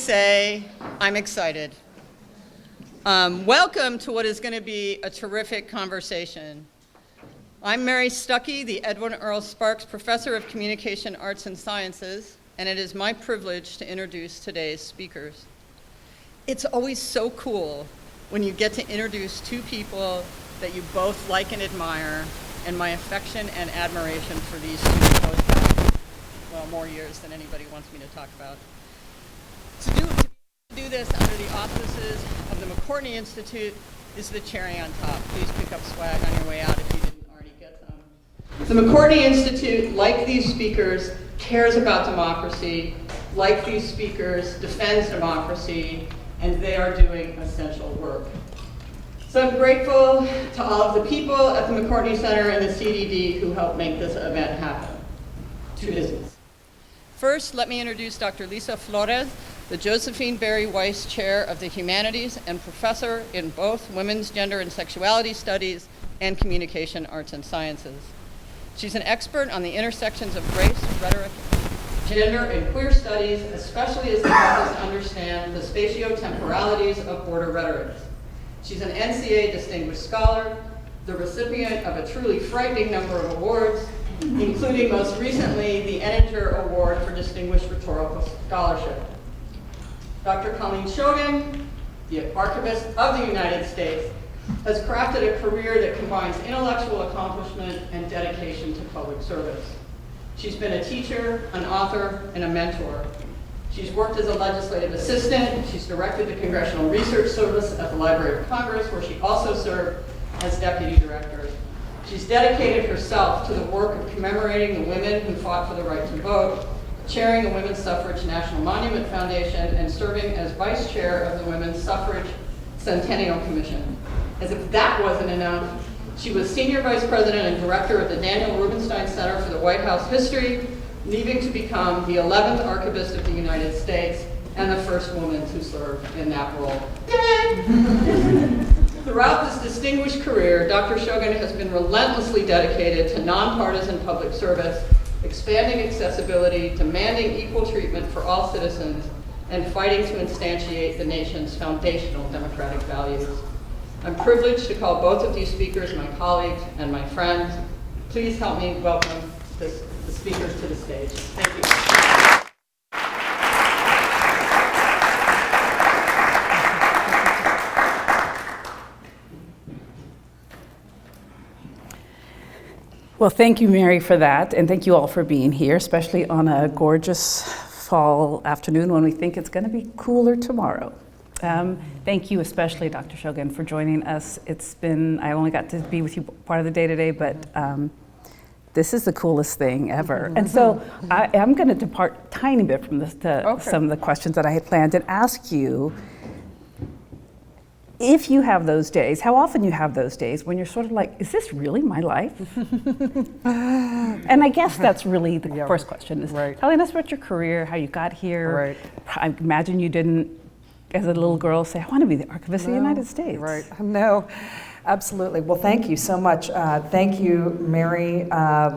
say I'm excited. Welcome to what is going to be a terrific conversation. I'm Mary Stuckey, the Edwin Earl Sparks Professor of Communication Arts and Sciences, and it is my privilege to introduce today's speakers. It's always so cool when you get to introduce two people that you both like and admire, and my affection and admiration for these two goes back, well, more years than anybody wants me to talk about. To do this under the auspices of the McCourtney Institute is the cherry on top. Please pick up swag on your way out if you didn't already get some. The McCourtney Institute, like these speakers, cares about democracy, like these speakers, defends democracy, and they are doing essential work. So I'm grateful to all of the people at the McCourtney Center and the CDD who helped make this event happen. To business. First, let me introduce Dr. Lisa Flores, the Josephine Barry Weiss Chair of the Humanities and Professor in both Women's Gender and Sexuality Studies and Communication Arts and Sciences. She's an expert on the intersections of race, rhetoric, gender, and queer studies, especially as they help us understand the spatiotemporalities of border rhetorics. She's an NCA Distinguished Scholar, the recipient of a truly frightening number of awards, including most recently the Enninger Award for Distinguished Rhetorical Scholarship. Dr. Colleen Shogan, the Archivist of the United States, has crafted a career that combines intellectual accomplishment and dedication to public service. She's been a teacher, an author, and a mentor. She's worked as a legislative assistant. She's directed the Congressional Research Service at the Library of Congress, where she also served as deputy director. She's dedicated herself to the work of commemorating the women who fought for the right to vote, chairing the Women's Suffrage National Monument Foundation, and serving as vice chair of the Women's Suffrage Centennial Commission. As if that wasn't enough, she was senior vice president and director of the Daniel Rubenstein Center for the White House History, leaving to become the 11th Archivist of the United States and the first woman to serve in that role. Throughout this distinguished career, Dr. Shogan has been relentlessly dedicated to nonpartisan public service, expanding accessibility, demanding equal treatment for all citizens, and fighting to instantiate the nation's foundational democratic values. I'm privileged to call both of these speakers my colleagues and my friends. Please help me welcome the speakers to the stage. Thank you. Well, thank you, Mary, for that, and thank you all for being here, especially on a gorgeous fall afternoon when we think it's going to be cooler tomorrow. Thank you especially, Dr. Shogan, for joining us. I only got to be with you part of the day today, but this is the coolest thing ever. And so I am going to depart a tiny bit from this to some of the questions that I had planned and ask you if you have those days, how often you have those days when you're sort of like, is this really my life? And I guess that's really the first question is, telling us about your career, how you got here. Right. I imagine you didn't, as a little girl, say, I want to be the Archivist of the United States. Right, no, absolutely. Well, thank you so much. Thank you, Mary,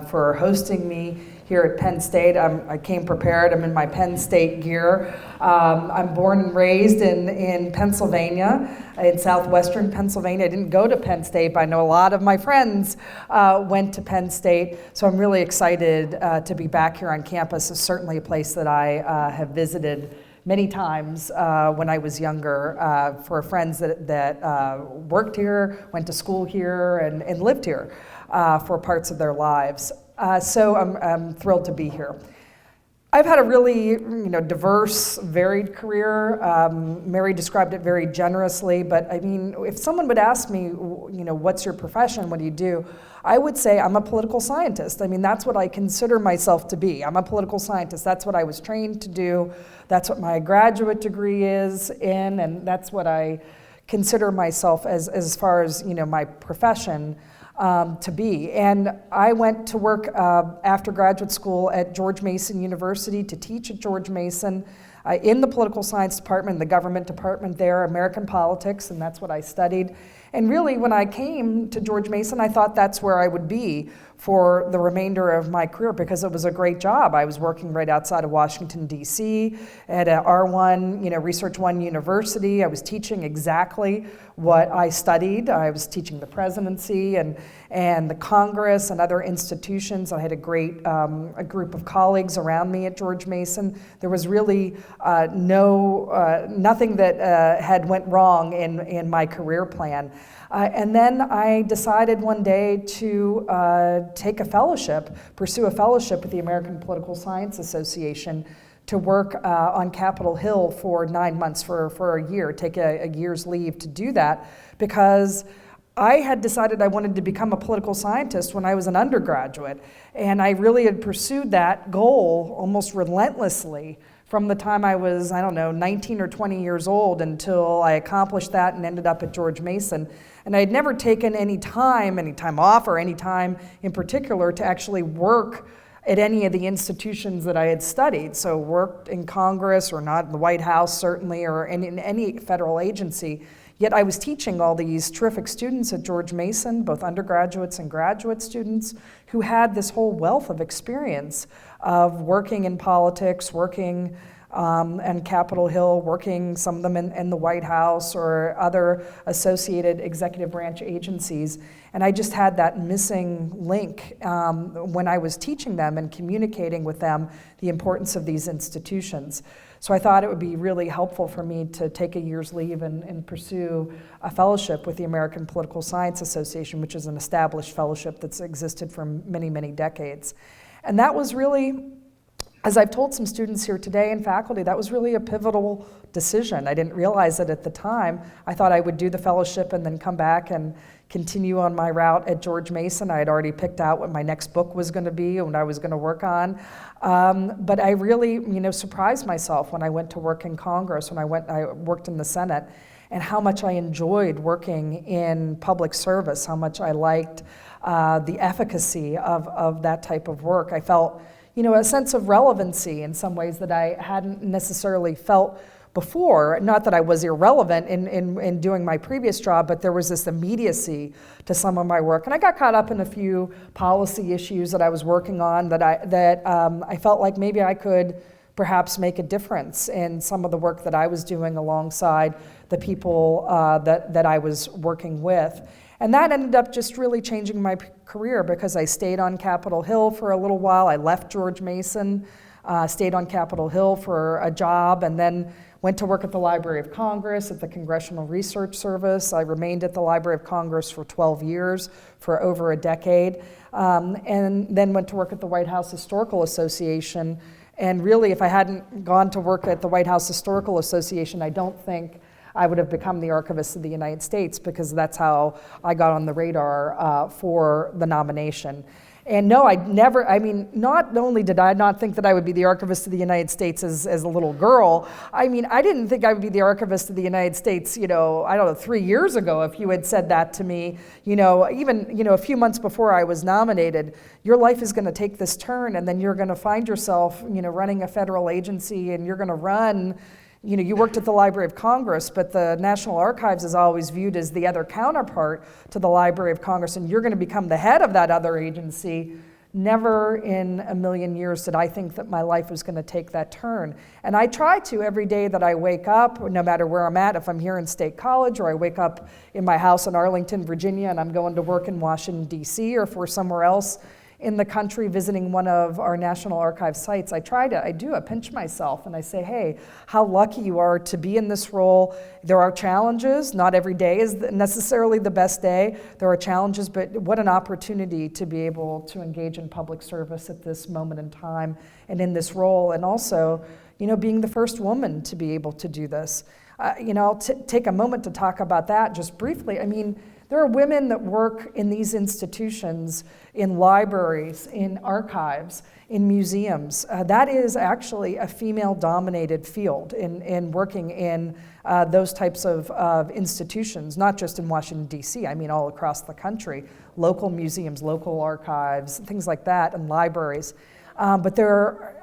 for hosting me here at Penn State. I came prepared. I'm in my Penn State gear. I'm born and raised in Pennsylvania, in southwestern Pennsylvania. I didn't go to Penn State, but I know a lot of my friends went to Penn State. So I'm really excited to be back here on campus. It's certainly a place that I have visited many times when I was younger for friends that worked here, went to school here, and lived here for parts of their lives. So I'm thrilled to be here. I've had a really diverse, varied career. Mary described it very generously, but I mean, if someone would ask me, what's your profession, what do you do? I would say I'm a political scientist. I mean, that's what I consider myself to be. I'm a political scientist. That's what I was trained to do. That's what my graduate degree is in, and that's what I consider myself as far as my profession to be. And I went to work after graduate school at George Mason University to teach at George Mason in the political science department, the government department there, American politics, and that's what I studied. And really, when I came to George Mason, I thought that's where I would be for the remainder of my career because it was a great job. I was working right outside of Washington, D.C. at a R1, Research One University. I was teaching exactly what I studied. I was teaching the presidency and the Congress and other institutions. I had a great a group of colleagues around me at George Mason. There was really nothing that had went wrong in my career plan. And then I decided one day to pursue a fellowship with the American Political Science Association to work on Capitol Hill for 9 months, for a year, take a year's leave to do that, because I had decided I wanted to become a political scientist when I was an undergraduate, and I really had pursued that goal almost relentlessly from the time I was, 19 or 20 years old until I accomplished that and ended up at George Mason. And I had never taken any time off or any time in particular to actually work at any of the institutions that I had studied. So worked in Congress or not in the White House certainly, or in any federal agency. Yet I was teaching all these terrific students at George Mason, both undergraduates and graduate students, who had this whole wealth of experience of working in politics, working on Capitol Hill, working some of them in the White House or other associated executive branch agencies. And I just had that missing link when I was teaching them and communicating with them the importance of these institutions. So I thought it would be really helpful for me to take a year's leave and pursue a fellowship with the American Political Science Association, which is an established fellowship that's existed for many, many decades. And that was really, as I've told some students here today and faculty, that was really a pivotal decision. I didn't realize it at the time. I thought I would do the fellowship and then come back and continue on my route at George Mason. I had already picked out what my next book was going to be and what I was going to work on. But I really, surprised myself when I went to work in Congress, when I worked in the Senate, and how much I enjoyed working in public service, how much I liked the efficacy of that type of work. I felt, a sense of relevancy in some ways that I hadn't necessarily felt before. Not that I was irrelevant in doing my previous job, but there was this immediacy to some of my work. And I got caught up in a few policy issues that I was working on that I felt like maybe I could perhaps make a difference in some of the work that I was doing alongside the people that I was working with. And that ended up just really changing my career because I stayed on Capitol Hill for a little while. I left George Mason, stayed on Capitol Hill for a job, and then went to work at the Library of Congress, at the Congressional Research Service. I remained at the Library of Congress for 12 years, for over a decade, and then went to work at the White House Historical Association. And really, if I hadn't gone to work at the White House Historical Association, I don't think I would have become the Archivist of the United States, because that's how I got on the radar for the nomination. And no, not only did I not think that I would be the Archivist of the United States as a little girl, I didn't think I would be the Archivist of the United States, 3 years ago, if you had said that to me, even, a few months before I was nominated. Your life is going to take this turn, and then you're going to find yourself, running a federal agency, and you're going to run. You worked at the Library of Congress, but the National Archives is always viewed as the other counterpart to the Library of Congress, and you're going to become the head of that other agency. Never in a million years did I think that my life was going to take that turn. And I try to every day that I wake up, no matter where I'm at, if I'm here in State College, or I wake up in my house in Arlington, Virginia, and I'm going to work in Washington, D.C., or if we're somewhere else in the country visiting one of our National Archives sites, I pinch myself and I say, hey, how lucky you are to be in this role. There are challenges. Not every day is necessarily the best day. There are challenges, but what an opportunity to be able to engage in public service at this moment in time and in this role. And also, being the first woman to be able to do this. I'll take a moment to talk about that just briefly. There are women that work in these institutions, in libraries, in archives, in museums. That is actually a female-dominated field in working in those types of institutions, not just in Washington, D.C., all across the country. Local museums, local archives, things like that, and libraries. But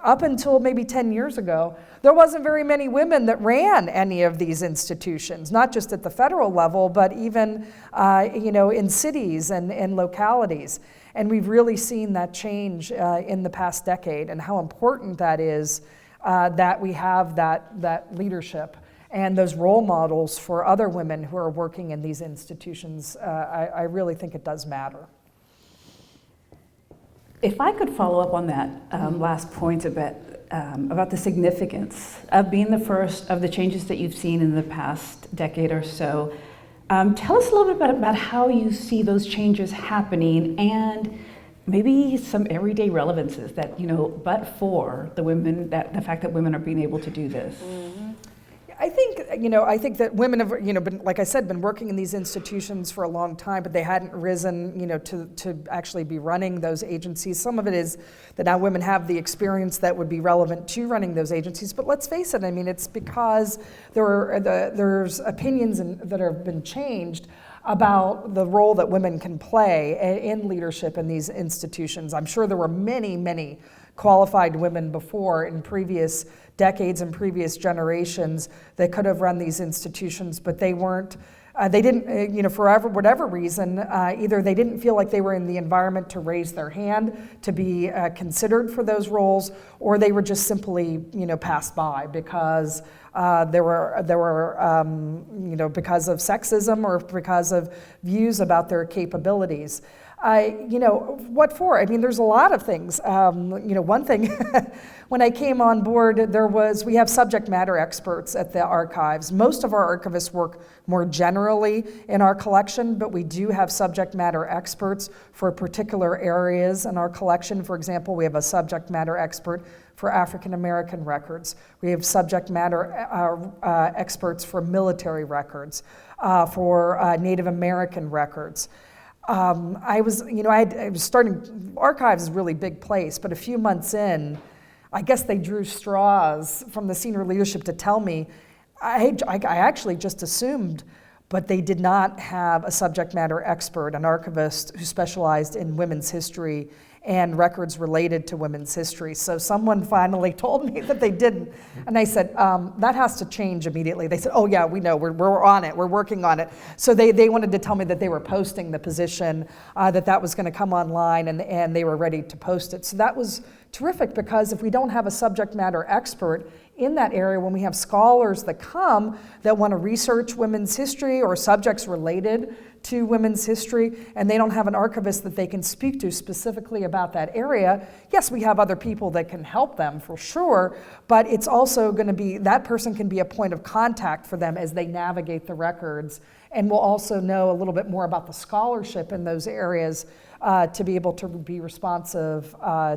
up until maybe 10 years ago, there wasn't very many women that ran any of these institutions, not just at the federal level, but even in cities and localities. And we've really seen that change in the past decade, and how important that is that we have that leadership and those role models for other women who are working in these institutions. I really think it does matter. If I could follow up on that last point a bit about the significance of being the first of the changes that you've seen in the past decade or so, tell us a little bit about how you see those changes happening, and maybe some everyday relevances that, but for the women, the fact that women are being able to do this. Mm-hmm. I think that women have, been, like I said, been working in these institutions for a long time, but they hadn't risen, to actually be running those agencies. Some of it is that now women have the experience that would be relevant to running those agencies. But let's face it, it's because there's opinions that have been changed about the role that women can play in leadership in these institutions. I'm sure there were many, many qualified women before in previous decades and previous generations that could have run these institutions, but they weren't. They didn't, for whatever reason, either they didn't feel like they were in the environment to raise their hand to be considered for those roles, or they were just simply, passed by because because of sexism or because of views about their capabilities. What for? There's a lot of things. One thing, when I came on board, we have subject matter experts at the archives. Most of our archivists work more generally in our collection, but we do have subject matter experts for particular areas in our collection. For example, we have a subject matter expert for African American records. We have subject matter experts for military records, for Native American records. I was starting, archives is a really big place, but a few months in, I guess they drew straws from the senior leadership to tell me, I actually just assumed, but they did not have a subject matter expert, an archivist who specialized in women's history and records related to women's history. So someone finally told me that they didn't. And I said, that has to change immediately. They said, oh yeah, we know, we're on it, we're working on it. So they wanted to tell me that they were posting the position, that was gonna come online, and they were ready to post it. So that was terrific, because if we don't have a subject matter expert in that area, when we have scholars that come that want to research women's history or subjects related to women's history, and they don't have an archivist that they can speak to specifically about that area, yes, we have other people that can help them for sure, but it's also going to be, that person can be a point of contact for them as they navigate the records, and will also know a little bit more about the scholarship in those areas to be able to be responsive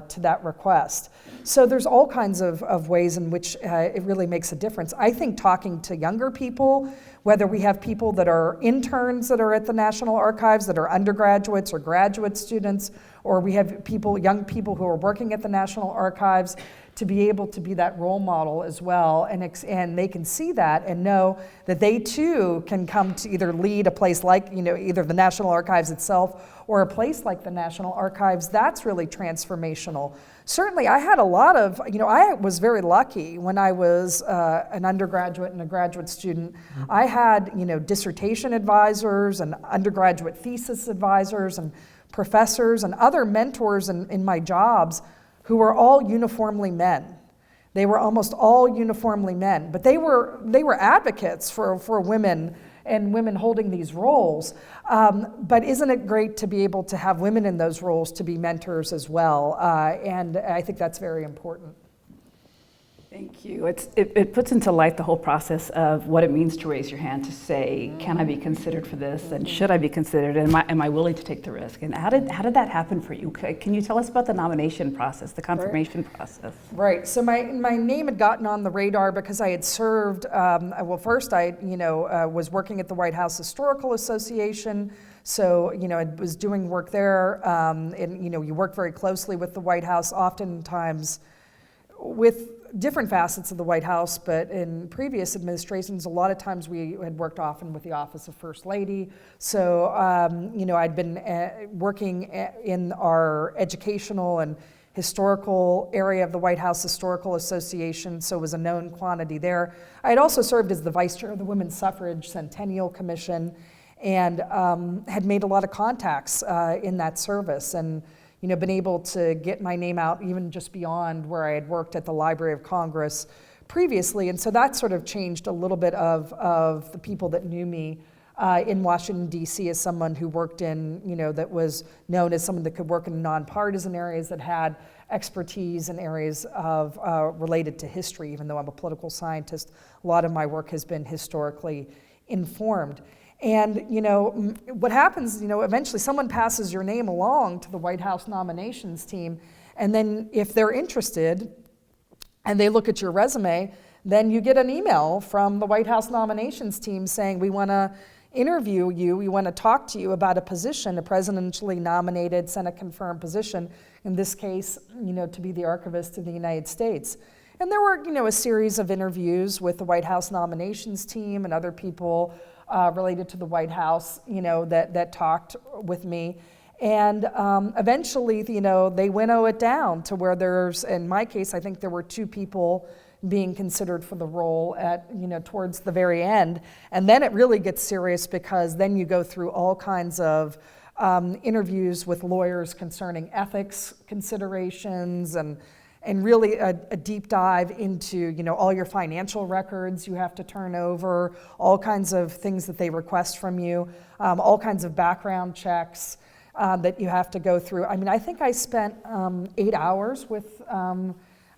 to that request. So there's all kinds of ways in which it really makes a difference. I think talking to younger people, whether we have people that are interns that are at the National Archives that are undergraduates or graduate students, or we have young people who are working at the National Archives, to be able to be that role model as well, and they can see that and know that they too can come to either lead a place like, either the National Archives itself or a place like the National Archives. That's really transformational. Certainly, I had a lot of, I was very lucky when I was an undergraduate and a graduate student. I had, dissertation advisors and undergraduate thesis advisors and professors and other mentors in my jobs who were all uniformly men. They were almost all uniformly men, but they were advocates for women and women holding these roles. But isn't it great to be able to have women in those roles to be mentors as well? And I think that's very important. Thank you. It puts into light the whole process of what it means to raise your hand to say, can I be considered for this, and should I be considered, and am I willing to take the risk? And how did that happen for you? Can you tell us about the nomination process, the confirmation process? Right. So my name had gotten on the radar because I had served. First I was working at the White House Historical Association. So, I was doing work there, and you work very closely with the White House, oftentimes with different facets of the White House, but in previous administrations, a lot of times we had worked often with the Office of First Lady. So, I'd been working in our educational and historical area of the White House Historical Association, so was a known quantity there. I had also served as the vice chair of the Women's Suffrage Centennial Commission, and had made a lot of contacts in that service, and been able to get my name out even just beyond where I had worked at the Library of Congress previously. And so that sort of changed a little bit of the people that knew me in Washington, D.C. as someone who worked in, that was known as someone that could work in nonpartisan areas, that had expertise in areas of related to history. Even though I'm a political scientist, a lot of my work has been historically informed. And what happens, eventually someone passes your name along to the White House nominations team, and then if they're interested and they look at your resume, then you get an email from the White House nominations team saying, we want to interview you, we want to talk to you about a position, a presidentially nominated, Senate-confirmed position, in this case, to be the Archivist of the United States. And there were, a series of interviews with the White House nominations team and other people related to the White House, that talked with me. And eventually, they winnow it down to where there's, in my case, I think there were 2 people being considered for the role at, towards the very end. And then it really gets serious, because then you go through all kinds of interviews with lawyers concerning ethics considerations, and really a deep dive into, all your financial records you have to turn over, all kinds of things that they request from you, all kinds of background checks that you have to go through. I mean, I think I spent 8 hours with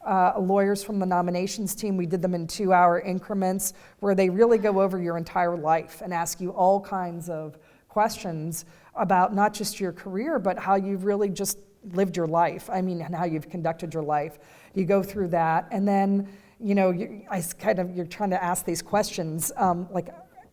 lawyers from the nominations team. We did them in 2-hour increments, where they really go over your entire life and ask you all kinds of questions about not just your career, but how you've really just lived your life. I mean, and how you've conducted your life. You go through that, and then you're trying to ask these questions, like,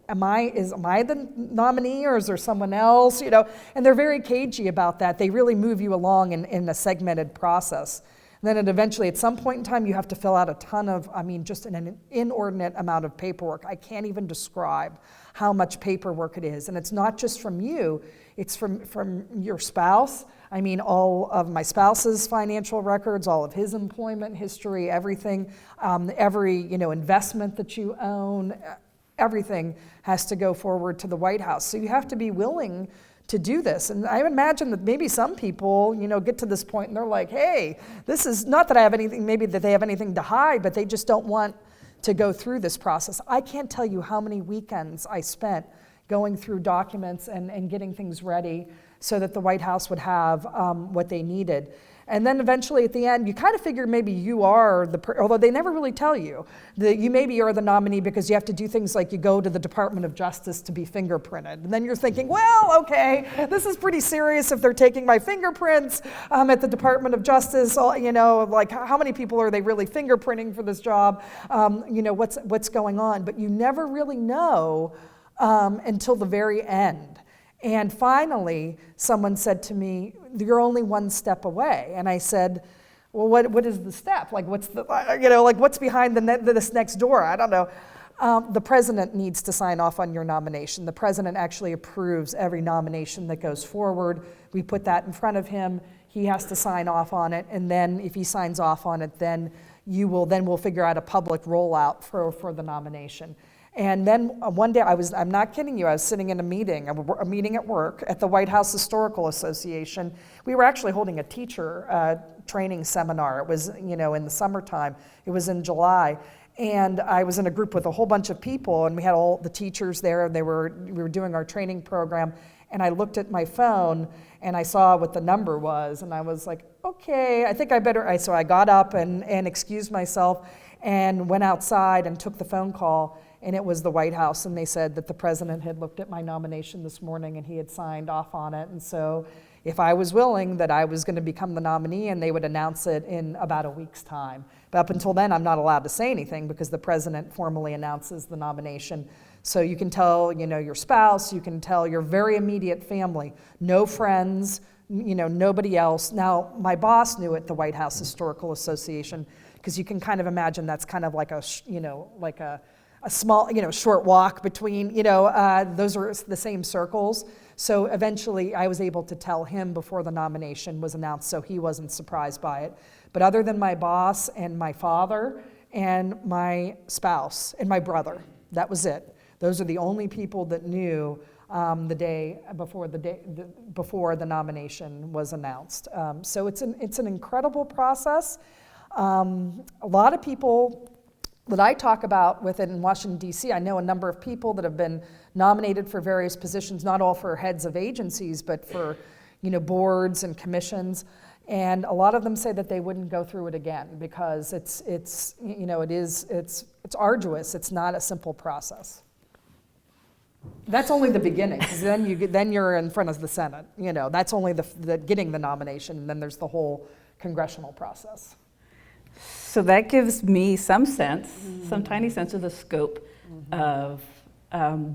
am I the nominee, or is there someone else? And they're very cagey about that. They really move you along in a segmented process. And then eventually, at some point in time, you have to fill out a ton of, just an inordinate amount of paperwork. I can't even describe how much paperwork it is. And it's not just from you, it's from your spouse. All of my spouse's financial records, all of his employment history, everything, every, investment that you own, everything has to go forward to the White House. So you have to be willing to do this. And I imagine that maybe some people, get to this point and they're like, hey, this is not that I have anything, maybe that they have anything to hide, but they just don't want to go through this process. I can't tell you how many weekends I spent going through documents and getting things ready so that the White House would have what they needed. And then eventually at the end, you kind of figure maybe you are although they never really tell you, that you maybe are the nominee, because you have to do things like you go to the Department of Justice to be fingerprinted. And then you're thinking, well, okay, this is pretty serious if they're taking my fingerprints at the Department of Justice. Like how many people are they really fingerprinting for this job? What's going on? But you never really know until the very end. And finally, someone said to me, you're only one step away. And I said, well, what is the step? Like, what's what's behind this next door? I don't know. The president needs to sign off on your nomination. The president actually approves every nomination that goes forward. We put that in front of him. He has to sign off on it. And then if he signs off on it, then we'll figure out a public rollout for the nomination. And then one day, I'm not kidding you, I was sitting in a meeting at work at the White House Historical Association. We were actually holding a teacher training seminar. It was, in the summertime. It was in July. And I was in a group with a whole bunch of people, and we had all the teachers there, and we were doing our training program. And I looked at my phone, and I saw what the number was, and I was like, okay, I think I better, so I got up and excused myself and went outside and took the phone call. And it was the White House, and they said that the president had looked at my nomination this morning and he had signed off on it. And so if I was willing, that I was going to become the nominee, and they would announce it in about a week's time. But up until then, I'm not allowed to say anything, because the president formally announces the nomination. So you can tell, your spouse, you can tell your very immediate family, no friends, nobody else. Now, my boss knew at the White House Historical Association, because you can kind of imagine that's kind of like a small, short walk between, those are the same circles. So eventually I was able to tell him before the nomination was announced, so he wasn't surprised by it. But other than my boss and my father and my spouse and my brother, that was it. Those are the only people that knew the day before the nomination was announced. So it's an incredible process. A lot of people that I talk about within Washington, D.C., I know a number of people that have been nominated for various positions, not all for heads of agencies, but for boards and commissions. And a lot of them say that they wouldn't go through it again because it's arduous. It's not a simple process. That's only the beginning, because then you're in front of the Senate. That's only the getting the nomination, and then there's the whole congressional process. So that gives me some sense, some tiny sense of the scope of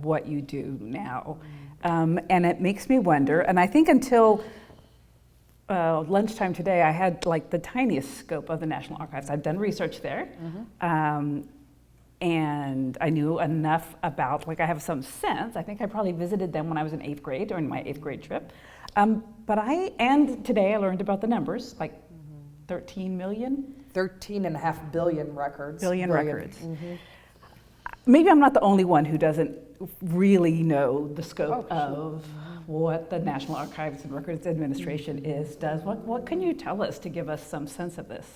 what you do now. And it makes me wonder, and I think until lunchtime today, I had the tiniest scope of the National Archives. I've done research there, and I knew enough about, I have some sense. I think I probably visited them when I was in 8th grade, during my 8th grade trip. And today I learned about the numbers, 13 million? 13.5 billion records. Billion records. Maybe I'm not the only one who doesn't really know the scope of what the National Archives and Records Administration does. What can you tell us to give us some sense of this?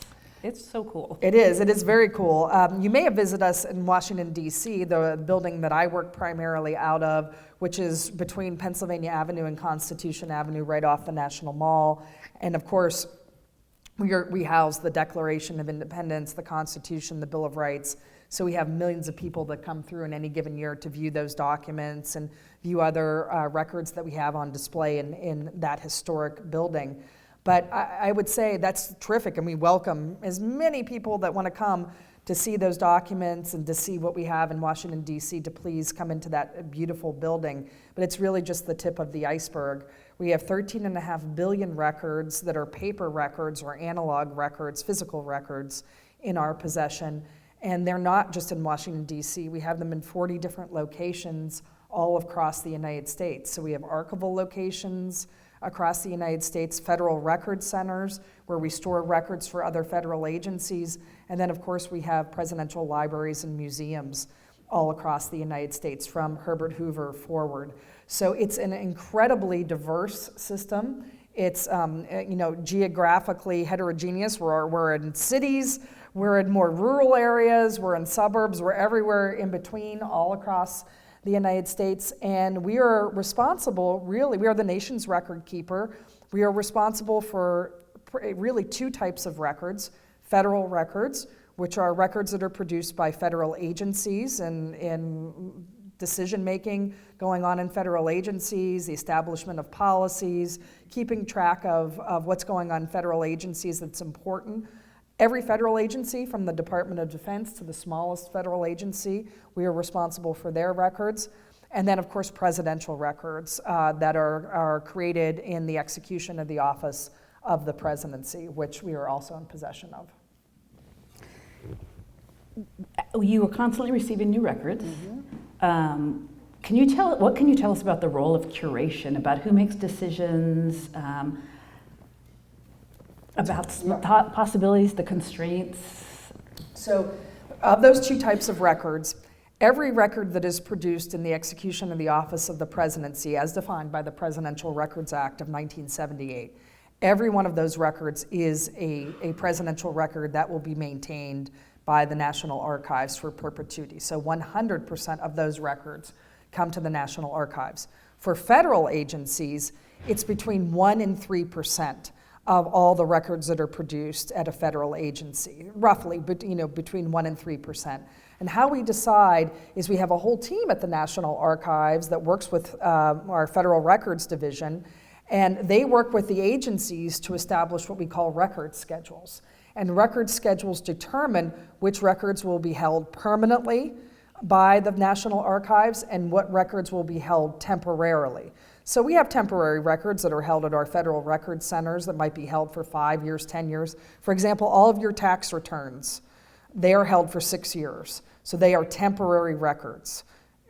It's so cool. It is very cool. You may have visited us in Washington, D.C., the building that I work primarily out of, which is between Pennsylvania Avenue and Constitution Avenue, right off the National Mall. And of course, we house the Declaration of Independence, the Constitution, the Bill of Rights. So we have millions of people that come through in any given year to view those documents and view other records that we have on display in that historic building. But I would say that's terrific, and we welcome as many people that want to come to see those documents and to see what we have in Washington, D.C., to please come into that beautiful building. But it's really just the tip of the iceberg. We have 13.5 billion records that are paper records or analog records, physical records in our possession. And they're not just in Washington, D.C. We have them in 40 different locations all across the United States. So we have archival locations across the United States, federal record centers where we store records for other federal agencies, and then of course we have presidential libraries and museums all across the United States from Herbert Hoover forward. So it's an incredibly diverse system. It's geographically heterogeneous. We're in cities, we're in more rural areas, we're in suburbs, we're everywhere in between, all across the United States, and we are responsible, really, we are the nation's record keeper. We are responsible for really two types of records: federal records, which are records that are produced by federal agencies and in decision-making going on in federal agencies, the establishment of policies, keeping track of what's going on in federal agencies that's important. Every federal agency, from the Department of Defense to the smallest federal agency, we are responsible for their records. And then, of course, presidential records that are created in the execution of the office of the presidency, which we are also in possession of. You are constantly receiving new records. What can you tell us about the role of curation, about who makes decisions, about possibilities, the constraints? So of those two types of records, every record that is produced in the execution of the office of the presidency, as defined by the Presidential Records Act of 1978, every one of those records is a presidential record that will be maintained by the National Archives for perpetuity. So 100% of those records come to the National Archives. For federal agencies, it's between 1% and 3% of all the records that are produced at a federal agency, roughly, but between 1% and 3%. And how we decide is we have a whole team at the National Archives that works with our Federal Records Division, and they work with the agencies to establish what we call record schedules. And record schedules determine which records will be held permanently by the National Archives and what records will be held temporarily. So we have temporary records that are held at our federal record centers that might be held for 5 years, 10 years. For example, all of your tax returns, they are held for 6 years. So they are temporary records.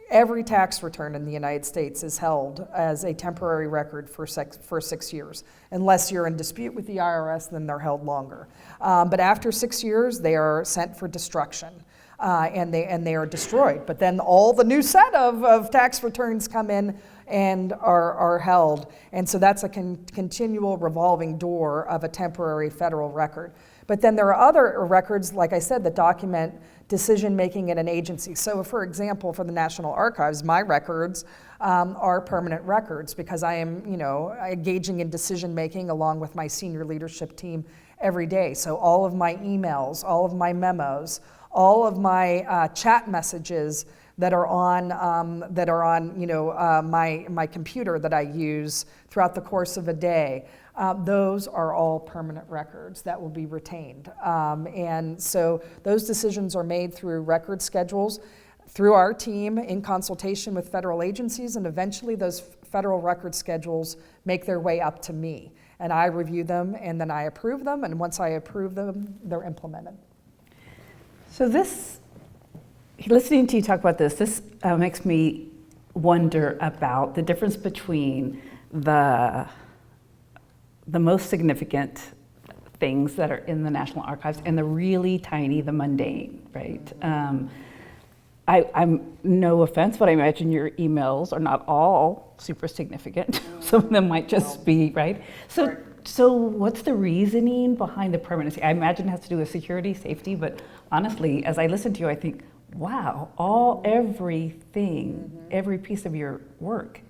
Every tax return in the United States is held as a temporary record for 6 years. Unless you're in dispute with the IRS, then they're held longer. But after 6 years, they are sent for destruction. And they are destroyed. But then all the new set of tax returns come in and are held. And so that's a continual revolving door of a temporary federal record. But then there are other records, like I said, that document decision-making in an agency. So for example, for the National Archives, my records are permanent records because I am, engaging in decision-making along with my senior leadership team every day. So all of my emails, all of my memos, all of my chat messages that are on my computer that I use throughout the course of a day, those are all permanent records that will be retained. And so those decisions are made through record schedules, through our team in consultation with federal agencies, and eventually those federal record schedules make their way up to me. And I review them, and then I approve them, and once I approve them, they're implemented. So listening to you talk about this makes me wonder about the difference between the most significant things that are in the National Archives and the really tiny, the mundane, right? I'm no offense, but I imagine your emails are not all super significant. Some of them might just be, right? So what's the reasoning behind the permanency? I imagine it has to do with security, safety, but honestly, as I listen to you, I think, wow, everything, every piece of your work.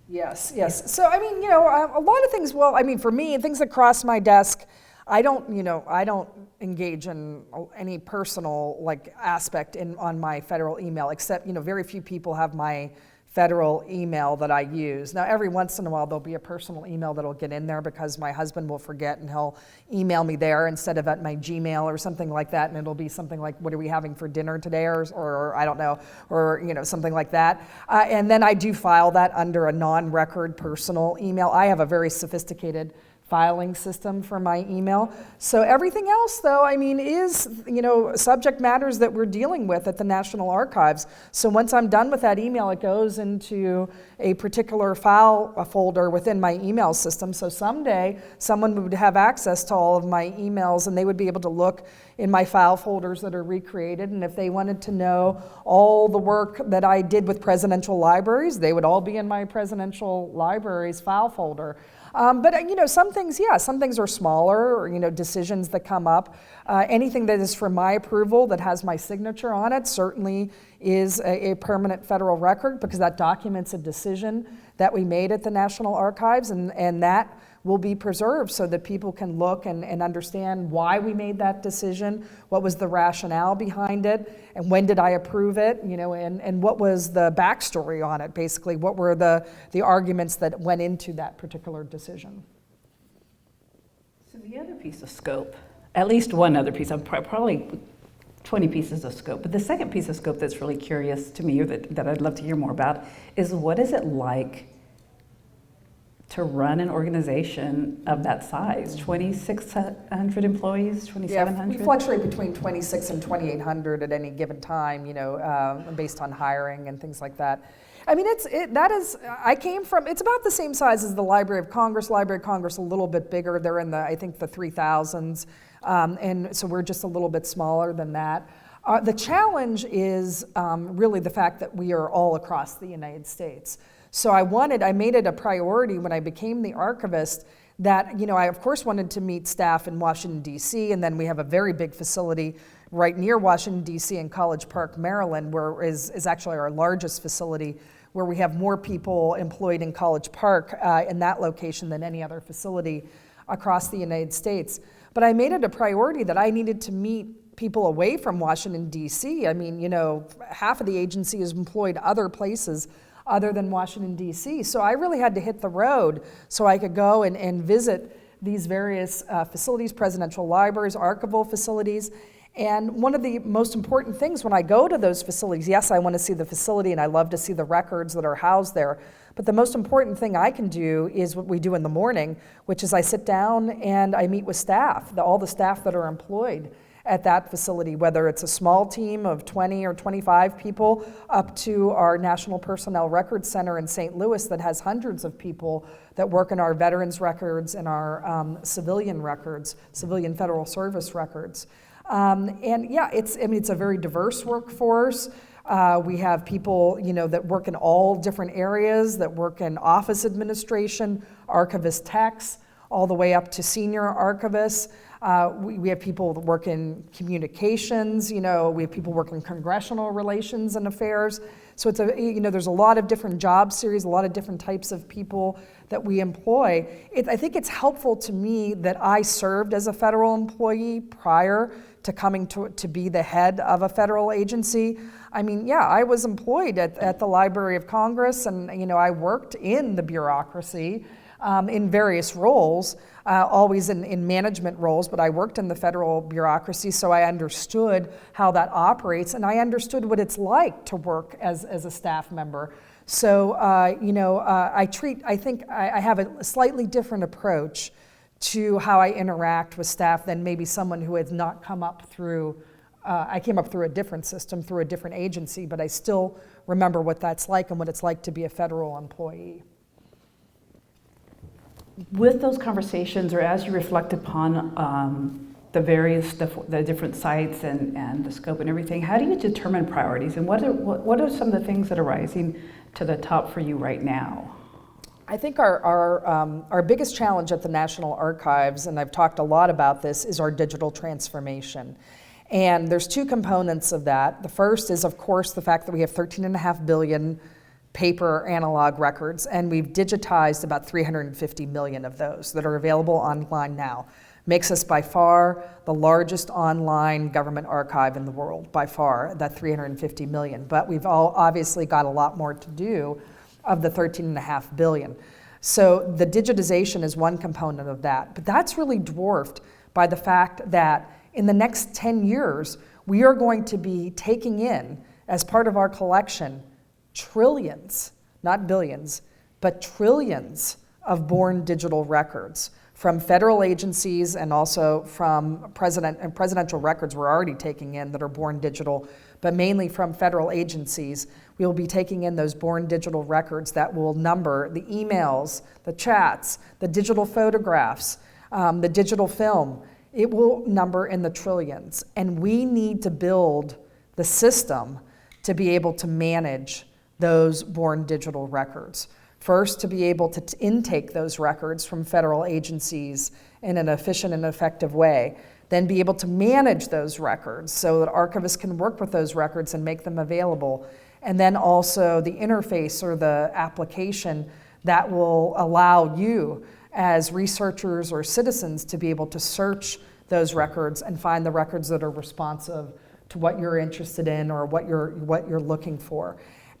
Yes. So, a lot of things, for me, things that cross my desk, I don't engage in any personal aspect on my federal email, except, very few people have my federal email that I use. Now, every once in a while, there'll be a personal email that'll get in there because my husband will forget and he'll email me there instead of at my Gmail or something like that, and it'll be something like, what are we having for dinner today, or I don't know, or something like that. And then I do file that under a non-record personal email. I have a very sophisticated filing system for my email. So everything else, though, is, subject matters that we're dealing with at the National Archives. So once I'm done with that email, it goes into a particular file folder within my email system. So someday, someone would have access to all of my emails, and they would be able to look in my file folders that are recreated. And if they wanted to know all the work that I did with presidential libraries, they would all be in my presidential libraries file folder. But some things are smaller, or, decisions that come up. Anything that is for my approval that has my signature on it certainly is a permanent federal record, because that documents a decision that we made at the National Archives, and that will be preserved so that people can look and understand why we made that decision, what was the rationale behind it, and when did I approve it, and what was the backstory on it, basically. What were the arguments that went into that particular decision? So the other piece of scope, at least one other piece, probably 20 pieces of scope, but the second piece of scope that's really curious to me, or that I'd love to hear more about, is what is it like to run an organization of that size? 2,600 employees, 2,700? Yeah, we fluctuate between 2,600 and 2,800 at any given time, based on hiring and things like that. It's about the same size as the Library of Congress. Library of Congress a little bit bigger. They're in the 3,000s, and so we're just a little bit smaller than that. The challenge is really the fact that we are all across the United States. So I made it a priority when I became the archivist that, I of course wanted to meet staff in Washington, D.C., and then we have a very big facility right near Washington, D.C. in College Park, Maryland, where is actually our largest facility, where we have more people employed in College Park in that location than any other facility across the United States. But I made it a priority that I needed to meet people away from Washington, D.C. Half of the agency is employed other places other than Washington, D.C. So I really had to hit the road so I could go and visit these various facilities, presidential libraries, archival facilities. And one of the most important things when I go to those facilities, yes, I want to see the facility and I love to see the records that are housed there, but the most important thing I can do is what we do in the morning, which is I sit down and I meet with staff, all the staff that are employed at that facility, whether it's a small team of 20 or 25 people up to our National Personnel Records Center in St. Louis that has hundreds of people that work in our veterans records and our civilian records, civilian federal service records. And yeah, it's a very diverse workforce. We have people, that work in all different areas, that work in office administration, archivist techs, all the way up to senior archivists. We have people that work in communications, we have people working in congressional relations and affairs. So it's there's a lot of different job series, a lot of different types of people that we employ. I think it's helpful to me that I served as a federal employee prior to coming to be the head of a federal agency. I was employed at the Library of Congress, and I worked in the bureaucracy in various roles, always in management roles, but I worked in the federal bureaucracy, so I understood how that operates, and I understood what it's like to work as a staff member. So, I think I have a slightly different approach to how I interact with staff than maybe someone who has not come up through, I came up through a different system, through a different agency, but I still remember what that's like and what it's like to be a federal employee. With those conversations, or as you reflect upon the different sites and the scope and everything, how do you determine priorities, and what are some of the things that are rising to the top for you right now? I think our biggest challenge at the National Archives, and I've talked a lot about this, is our digital transformation. And there's two components of that. The first is, of course, the fact that we have 13.5 billion paper analog records, and we've digitized about 350 million of those that are available online now. Makes us by far the largest online government archive in the world, by far, that 350 million. But we've all obviously got a lot more to do of the 13.5 billion. So the digitization is one component of that, but that's really dwarfed by the fact that in the next 10 years, we are going to be taking in, as part of our collection, trillions, not billions, but trillions of born digital records from federal agencies and also from presidential records we're already taking in that are born digital, but mainly from federal agencies. We will be taking in those born digital records that will number the emails, the chats, the digital photographs, the digital film. It will number in the trillions. And we need to build the system to be able to manage those born digital records. First, to be able to intake those records from federal agencies in an efficient and effective way. Then be able to manage those records so that archivists can work with those records and make them available. And then also the interface or the application that will allow you as researchers or citizens to be able to search those records and find the records that are responsive to what you're interested in or what you're looking for.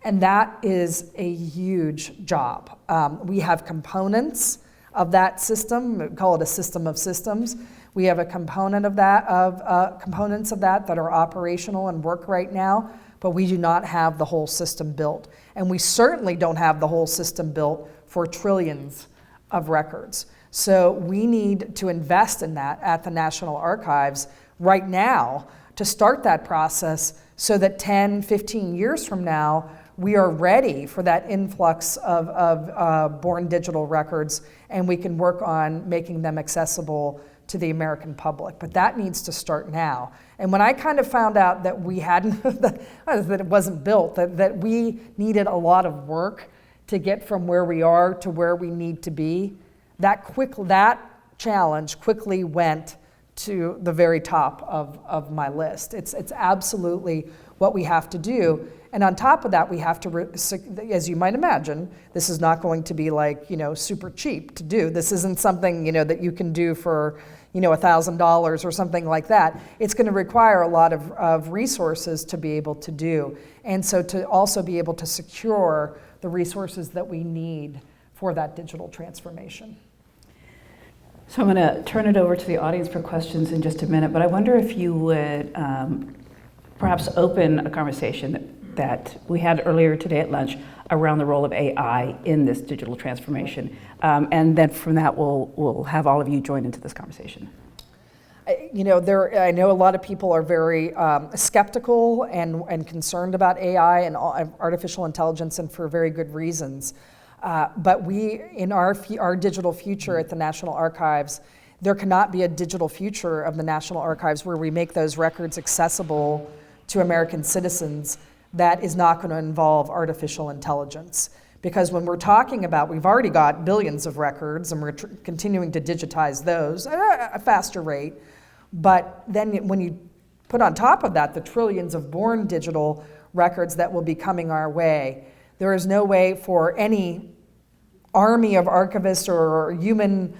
And that is a huge job. We have components of that system, we call it a system of systems. We have a component of that, components of that are operational and work right now, but we do not have the whole system built. And we certainly don't have the whole system built for trillions of records. So we need to invest in that at the National Archives right now to start that process so that 10, 15 years from now, we are ready for that influx of born digital records, and we can work on making them accessible to the American public. But that needs to start now. And when I kind of found out that we hadn't, that it wasn't built, that we needed a lot of work to get from where we are to where we need to be, that challenge quickly went to the very top of my list. It's absolutely what we have to do. And on top of that, we have to, as you might imagine, this is not going to be like, super cheap to do. This isn't something, that you can do for, $1,000 or something like that. It's going to require a lot of resources to be able to do. And so to also be able to secure the resources that we need for that digital transformation. So I'm going to turn it over to the audience for questions in just a minute, but I wonder if you would perhaps open a conversation that we had earlier today at lunch around the role of AI in this digital transformation. And then from that, we'll have all of you join into this conversation. I know a lot of people are very skeptical and concerned about AI and artificial intelligence, and for very good reasons. But we, in our digital future at the National Archives, there cannot be a digital future of the National Archives where we make those records accessible to American citizens that is not going to involve artificial intelligence. Because when we're talking about, we've already got billions of records and we're continuing to digitize those at a faster rate. But then when you put on top of that the trillions of born digital records that will be coming our way, there is no way for any army of archivists or human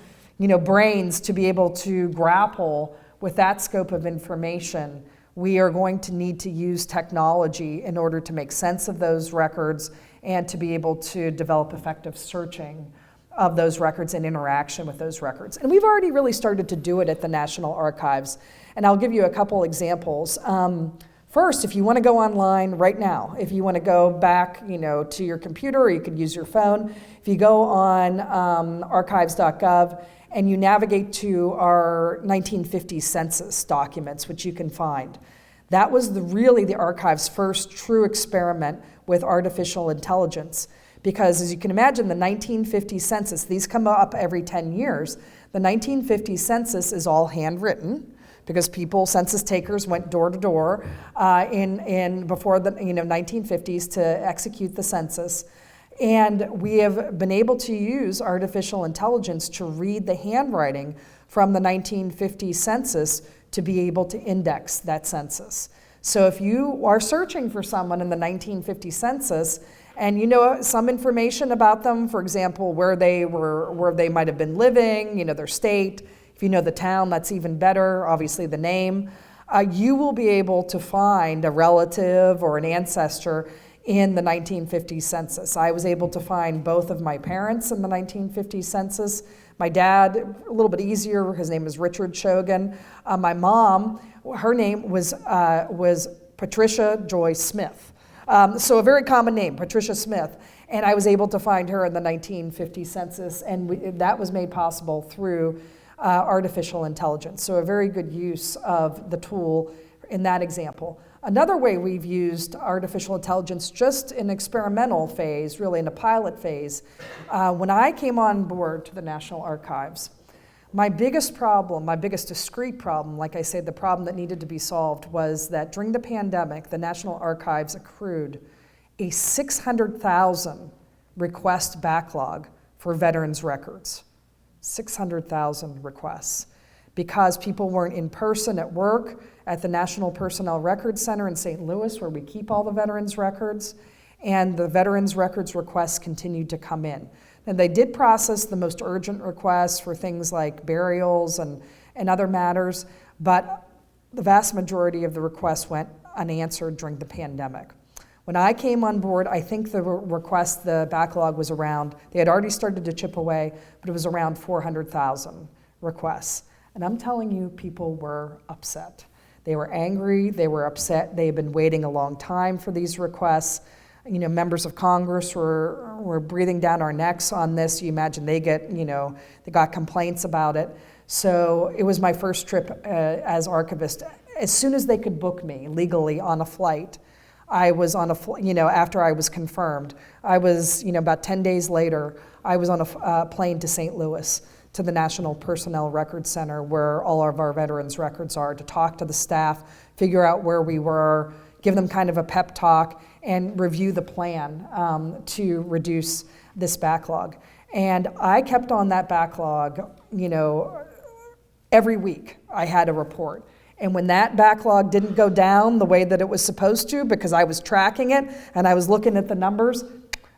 brains to be able to grapple with that scope of information. We are going to need to use technology in order to make sense of those records and to be able to develop effective searching of those records and interaction with those records. And we've already really started to do it at the National Archives. And I'll give you a couple examples. First, if you want to go online right now, if you want to go back to your computer, or you could use your phone, if you go on archives.gov and you navigate to our 1950 census documents, which you can find, that was really the archive's first true experiment with artificial intelligence. Because as you can imagine, the 1950 census, these come up every 10 years. The 1950 census is all handwritten because census takers went door to door before the 1950s to execute the census. And we have been able to use artificial intelligence to read the handwriting from the 1950 census to be able to index that census. So if you are searching for someone in the 1950 census, and you know some information about them, for example, where they might have been living, their state. If you know the town, that's even better, obviously the name. You will be able to find a relative or an ancestor in the 1950 census. I was able to find both of my parents in the 1950 census. My dad, a little bit easier, his name is Richard Shogan. My mom, her name was Patricia Joy Smith. So a very common name, Patricia Smith. And I was able to find her in the 1950 census, and that was made possible through artificial intelligence. So a very good use of the tool in that example. Another way we've used artificial intelligence just in experimental phase, really in a pilot phase, when I came on board to the National Archives, my biggest problem, my biggest discrete problem, like I said, the problem that needed to be solved was that during the pandemic, the National Archives accrued a 600,000 request backlog for veterans records. 600,000 requests. Because people weren't in person at work at the National Personnel Records Center in St. Louis, where we keep all the veterans records, and the veterans records requests continued to come in. And they did process the most urgent requests for things like burials and other matters, but the vast majority of the requests went unanswered during the pandemic. When I came on board, I think the backlog was around, they had already started to chip away, but it was around 400,000 requests. And I'm telling you, people were upset. They were angry, they were upset, they had been waiting a long time for these requests. Members of Congress were breathing down our necks on this. You imagine they got complaints about it. So it was my first trip as archivist. As soon as they could book me legally on a flight, I was on after I was confirmed, I was, about 10 days later, I was on a plane to St. Louis, to the National Personnel Records Center, where all of our veterans records are, to talk to the staff, figure out where we were, give them kind of a pep talk, and review the plan to reduce this backlog. And I kept on that backlog, every week I had a report. And when that backlog didn't go down the way that it was supposed to, because I was tracking it and I was looking at the numbers,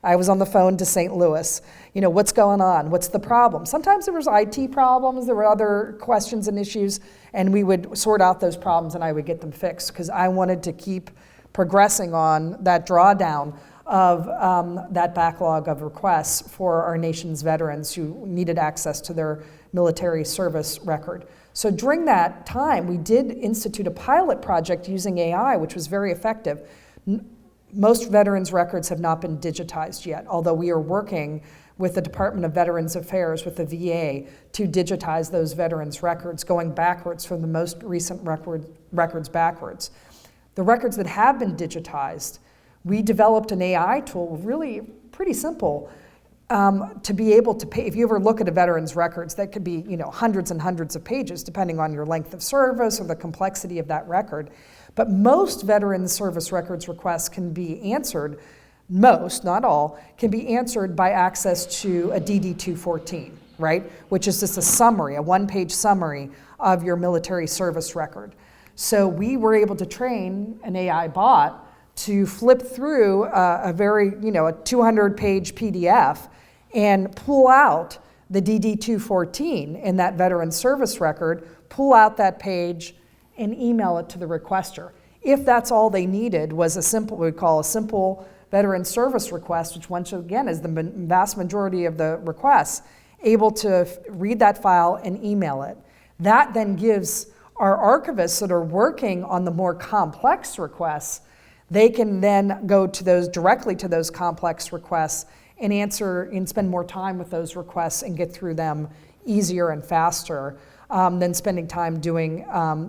I was on the phone to St. Louis. What's going on? What's the problem? Sometimes there was IT problems, there were other questions and issues, and we would sort out those problems and I would get them fixed, because I wanted to keep progressing on that drawdown of that backlog of requests for our nation's veterans who needed access to their military service record. So during that time, we did institute a pilot project using AI, which was very effective. Most veterans' records have not been digitized yet, although we are working with the Department of Veterans Affairs, with the VA, to digitize those veterans' records, going backwards from the most recent records backwards. The records that have been digitized, we developed an AI tool, really pretty simple, to be able to pay. If you ever look at a veteran's records, that could be hundreds and hundreds of pages, depending on your length of service or the complexity of that record. But most veteran service records requests can be answered, most, not all, can be answered by access to a DD-214, right? Which is just a summary, a one-page summary of your military service record. So we were able to train an AI bot to flip through a 200-page PDF and pull out the DD-214 in that veteran service record, pull out that page, and email it to the requester. If that's all they needed was we call a simple veteran service request, which once again is the vast majority of the requests, able to read that file and email it. That then gives our archivists that are working on the more complex requests, they can then go to directly to those complex requests and answer and spend more time with those requests and get through them easier and faster than spending time doing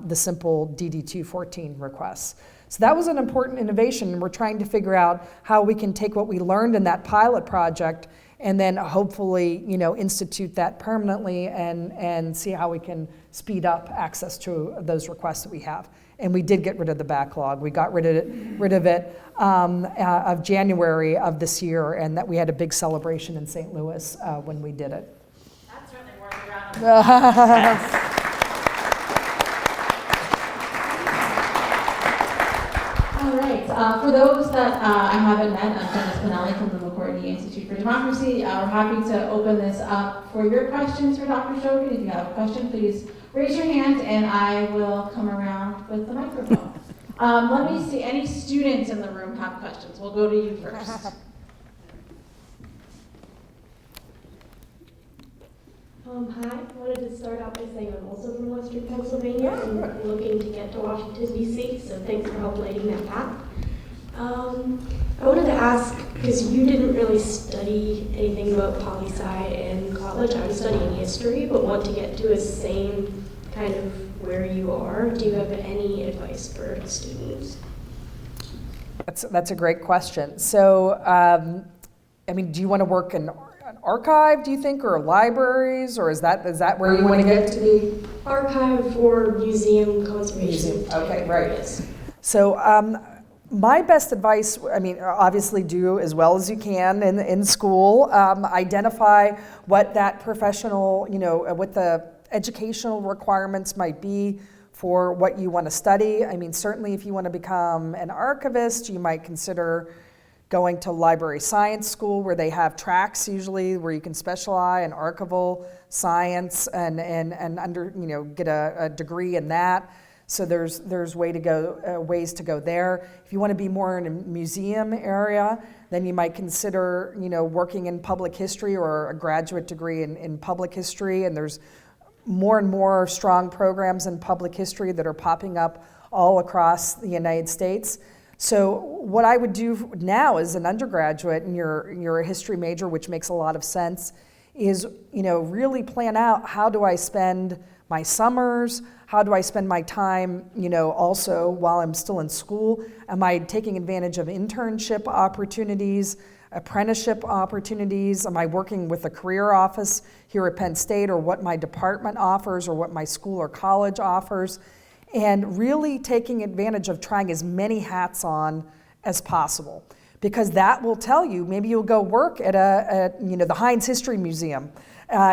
the simple DD-214 requests. So that was an important innovation, and we're trying to figure out how we can take what we learned in that pilot project and then hopefully institute that permanently and see how we can speed up access to those requests that we have. And we did get rid of the backlog. We got rid of it of January of this year, and that we had a big celebration in St. Louis when we did it. That's certainly worth a round of applause. All right. For those that I haven't met, I'm Dennis Pinelli from the LaGuardia Institute for Democracy. We're happy to open this up for your questions for Dr. Shogan. If you have a question, please raise your hand and I will come around with the microphone. Let me see, any students in the room have questions? We'll go to you first. Hi, I wanted to start out by saying I'm also from Western Pennsylvania and I'm looking to get to Washington, D.C., so thanks for help lighting that path. I wanted to ask, because you didn't really study anything about poli-sci in college. I was studying history, but want to get to the same kind of where you are. Do you have any advice for students? That's a great question. So, do you want to work in an archive, do you think, or libraries, or is that where you want to get to be? Archive or museum conservation. Okay, right. So my best advice, obviously do as well as you can in school. Identify what that professional, what the educational requirements might be for what you want to study. Certainly if you want to become an archivist, you might consider going to library science school, where they have tracks usually where you can specialize in archival science and get a degree in that. So there's ways to go there. If you want to be more in a museum area, then you might consider working in public history or a graduate degree in public history. And there's more and more strong programs in public history that are popping up all across the United States. So what I would do now as an undergraduate, and you're a history major, which makes a lot of sense, is really plan out, how do I spend my summers? How do I spend my time, also while I'm still in school? Am I taking advantage of internship opportunities, apprenticeship opportunities? Am I working with a career office here at Penn State, or what my department offers, or what my school or college offers? And really taking advantage of trying as many hats on as possible, because that will tell you, maybe you'll go work at the Heinz History Museum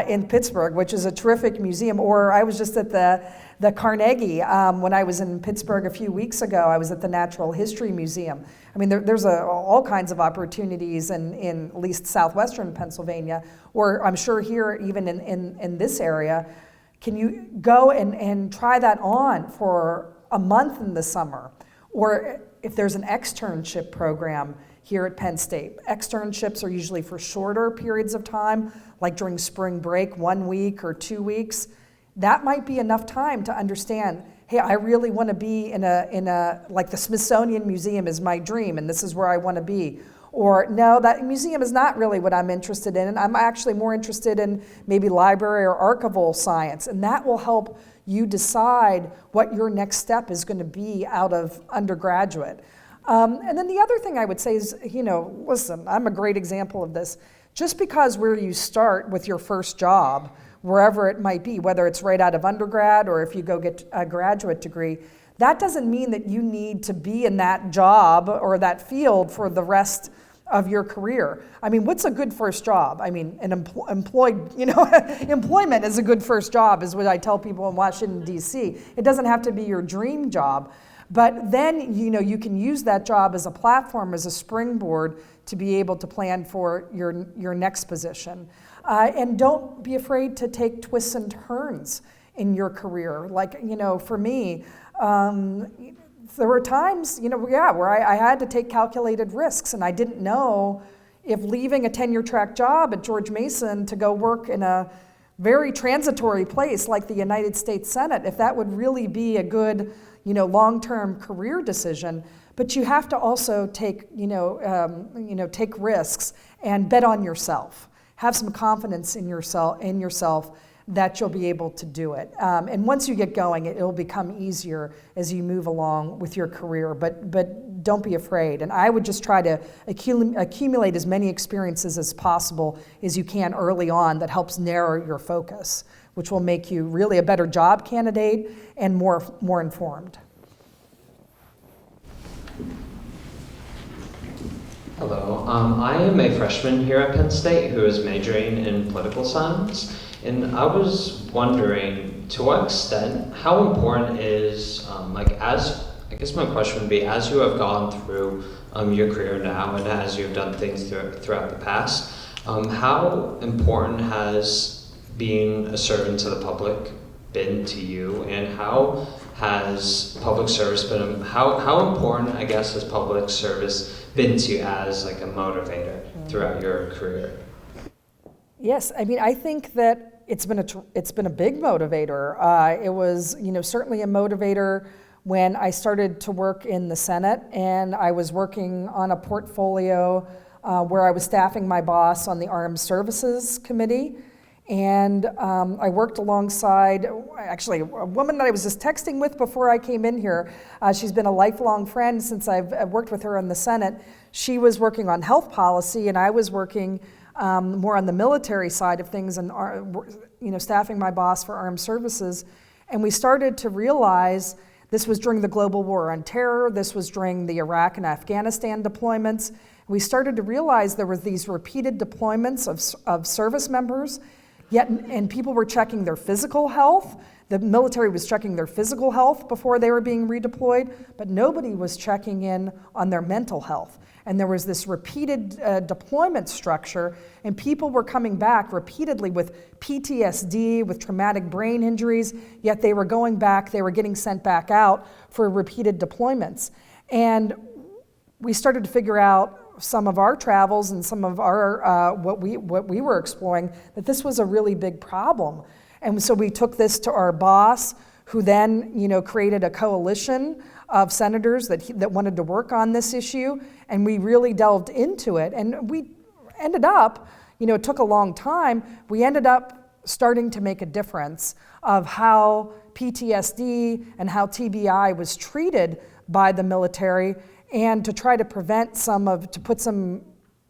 in Pittsburgh, which is a terrific museum. Or I was just at the Carnegie when I was in Pittsburgh a few weeks ago. I was at the Natural History Museum. There's all kinds of opportunities in at least southwestern Pennsylvania, or I'm sure here even in this area. Can you go and try that on for a month in the summer? Or if there's an externship program here at Penn State. Externships are usually for shorter periods of time, like during spring break, 1 week or 2 weeks. That might be enough time to understand, hey, I really want to be in a like the Smithsonian Museum is my dream and this is where I want to be. Or no, that museum is not really what I'm interested in, and I'm actually more interested in maybe library or archival science, and that will help you decide what your next step is going to be out of undergraduate. And then the other thing I would say is, listen, I'm a great example of this. Just because where you start with your first job, wherever it might be, whether it's right out of undergrad or if you go get a graduate degree, that doesn't mean that you need to be in that job or that field for the rest of your career. I mean, what's a good first job? I mean, employment is a good first job, is what I tell people in Washington, D.C. It doesn't have to be your dream job, but then, you can use that job as a platform, as a springboard to be able to plan for your next position. And don't be afraid to take twists and turns in your career. Like, for me, there were times, where I had to take calculated risks, and I didn't know if leaving a tenure track job at George Mason to go work in a very transitory place like the United States Senate, if that would really be a good, long-term career decision. But you have to also take, take risks and bet on yourself. Have some confidence in yourself that you'll be able to do it. And once you get going, it'll become easier as you move along with your career, but don't be afraid. And I would just try to accumulate as many experiences as possible as you can early on that helps narrow your focus, which will make you really a better job candidate and more informed. Hello, I am a freshman here at Penn State who is majoring in political science. And I was wondering, to what extent, how important is, I guess my question would be, as you have gone through your career now and as you've done things throughout the past, how important has being a servant to the public been to you, and how has public service been, how important, I guess, has public service been to you as like a motivator throughout your career? Yes, I mean, I think that it's been a big motivator. It was, certainly a motivator when I started to work in the Senate, and I was working on a portfolio where I was staffing my boss on the Armed Services Committee. And I worked alongside, actually, a woman that I was just texting with before I came in here. She's been a lifelong friend since I've worked with her in the Senate. She was working on health policy, and I was working more on the military side of things, and staffing my boss for armed services. And we started to realize this was during the global war on terror. This was during the Iraq and Afghanistan deployments. We started to realize there were these repeated deployments of service members. And people were checking their physical health. The military was checking their physical health before they were being redeployed, but nobody was checking in on their mental health. And there was this repeated deployment structure, and people were coming back repeatedly with PTSD, with traumatic brain injuries, yet they were going back, they were getting sent back out for repeated deployments. And we started to figure out some of our travels and some of our what we were exploring, that this was a really big problem. And so we took this to our boss, who then created a coalition of senators that wanted to work on this issue, and we really delved into it. And we ended up, it took a long time, we ended up starting to make a difference of how PTSD and how TBI was treated by the military, and to try to prevent to put some